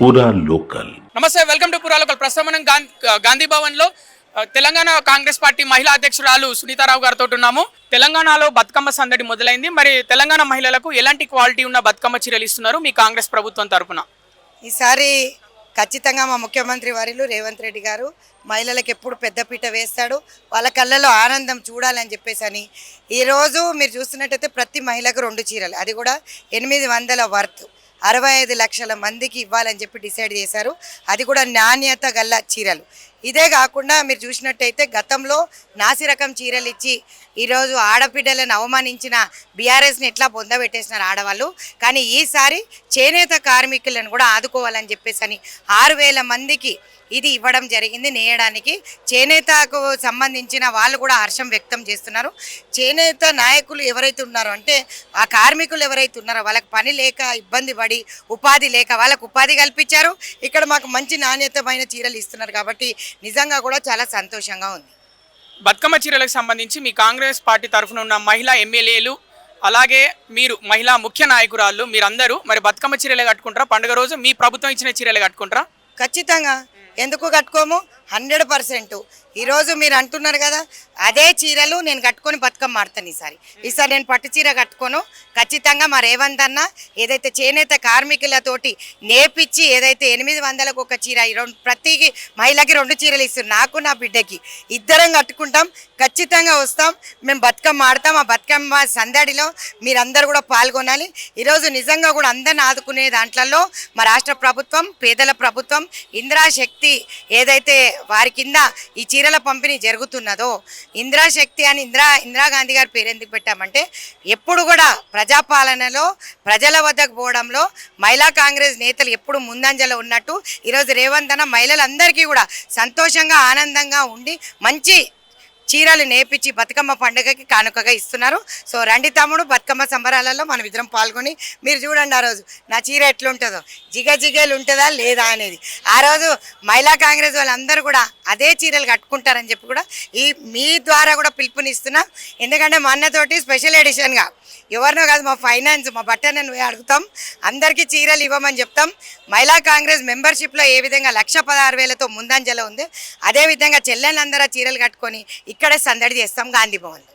పూరా లోకల్. నమస్తే, welcome to పూరా లోకల్. ప్రస్తుతం మనం గాంధీ భవన్ లో తెలంగాణ కాంగ్రెస్ పార్టీ మహిళా అధ్యక్షురాలు సునీతారావు గారితో ఉన్నాము. తెలంగాణలో బతుకమ్మ సందడి మొదలైంది. మరి తెలంగాణ మహిళలకు ఎలాంటి క్వాలిటీ ఉన్న బతుకమ్మ చీరలు ఇస్తున్నారు మీ కాంగ్రెస్ ప్రభుత్వం తరఫున? ఈసారి ఖచ్చితంగా మా ముఖ్యమంత్రి వర్యులు రేవంత్ రెడ్డి గారు మహిళలకు ఎప్పుడు పెద్దపీట వేస్తాడు, వాళ్ళ కళ్ళలో ఆనందం చూడాలని చెప్పేసి అని ఈరోజు మీరు చూస్తున్నట్టయితే ప్రతి మహిళకు 2 చీరలు, అది కూడా 800 వర్త్ 65 లక్షల మందికి ఇవ్వాలని చెప్పి డిసైడ్ చేశారు. అది కూడా నాణ్యత గల్ల చీరలు. ఇదే కాకుండా మీరు చూసినట్టయితే గతంలో నాసిరకం చీరలు ఇచ్చి ఈరోజు ఆడబిడ్డలను అవమానించిన బీఆర్ఎస్ని ఎట్లా పొందబెట్టేసినారు ఆడవాళ్ళు. కానీ ఈసారి చేనేత కార్మికులను కూడా ఆదుకోవాలని చెప్పేసి అని 6,000 మందికి ఇది ఇవ్వడం జరిగింది. నేయడానికి చేనేతకు సంబంధించిన వాళ్ళు కూడా హర్షం వ్యక్తం చేస్తున్నారు. చేనేత నాయకులు ఎవరైతే ఉన్నారో అంటే ఆ కార్మికులు ఎవరైతే ఉన్నారో వాళ్ళకి పని లేక ఇబ్బంది పడి ఉపాధి లేక వాళ్ళకు ఉపాధి కల్పించారు. ఇక్కడ మాకు మంచి నాణ్యతమైన చీరలు ఇస్తున్నారు కాబట్టి నిజంగా కూడా చాలా సంతోషంగా ఉంది. బతుకమ్మ చీరలకు సంబంధించి మీ కాంగ్రెస్ పార్టీ తరఫున ఉన్న మహిళా ఎమ్మెల్యేలు అలాగే మీరు మహిళా ముఖ్య నాయకురాళ్ళు మీరందరూ మరి బతుకమ్మ చీరలే కట్టుకుంటారా? పండుగ రోజు మీ ప్రభుత్వం ఇచ్చిన చీరలే కట్టుకుంటారా? ఖచ్చితంగా, ఎందుకు కట్టుకోము? 100%. ఈరోజు మీరు అంటున్నారు కదా, అదే చీరలు నేను కట్టుకొని బతుకమ్మ ఆడతాను. ఈసారి నేను పట్టు చీర కట్టుకోను. ఖచ్చితంగా మా రేవంత్ అన్న ఏదైతే చేనేత కార్మికులతోటి నేర్పించి ఏదైతే 800కు ఒక చీర ప్రతి మహిళకి 2 చీరలు ఇస్తున్నారు. నాకు నా బిడ్డకి ఇద్దరం కట్టుకుంటాం. ఖచ్చితంగా వస్తాం, మేము బతుకమ్మ ఆడతాం. ఆ బతుకమ్మ సందడిలో మీరందరూ కూడా పాల్గొనాలి. ఈరోజు నిజంగా కూడా అందరిని ఆదుకునే దాంట్లో మా రాష్ట్ర ప్రభుత్వం, పేదల ప్రభుత్వం, ఇందిరాశక్తి ఏదైతే వారి కింద ఈ చీరల పంపిణీ జరుగుతున్నదో, ఇందిరాశక్తి అని ఇందిరాగాంధీ గారి పేరు ఎందుకు పెట్టామంటే ఎప్పుడు కూడా ప్రజాపాలనలో ప్రజల వద్దకు పోవడంలో మహిళా కాంగ్రెస్ నేతలు ఎప్పుడు ముందంజలో ఉన్నట్టు ఈరోజు రేవంత్ అన్న మహిళలందరికీ కూడా సంతోషంగా ఆనందంగా ఉండి మంచి చీరలు నేర్పించి బతుకమ్మ పండుగకి కానుకగా ఇస్తున్నారు. సో రండి తమ్ముడు, బతుకమ్మ సంబరాలలో మనం ఇద్దరం పాల్గొని మీరు చూడండి ఆ రోజు నా చీర ఎట్లుంటుందో, జిగజిగేలు ఉంటుందా లేదా అనేది. ఆ రోజు మహిళా కాంగ్రెస్ వాళ్ళందరూ కూడా అదే చీరలు కట్టుకుంటారని చెప్పి కూడా మీ ద్వారా కూడా పిలుపునిస్తున్నాం. ఎందుకంటే మా అన్నతోటి స్పెషల్ ఎడిషన్గా ఎవరినో కాదు, మా ఫైనాన్స్ మా బట్టను అడుగుతాం, అందరికీ చీరలు ఇవ్వమని చెప్తాం. మహిళా కాంగ్రెస్ మెంబర్షిప్లో ఏ విధంగా 1,16,000తో ముందంజలో ఉంది, అదేవిధంగా చెల్లెలందరూ చీరలు కట్టుకొని ఇక్కడే సందడి చేస్తాం గాంధీ భవన్లో.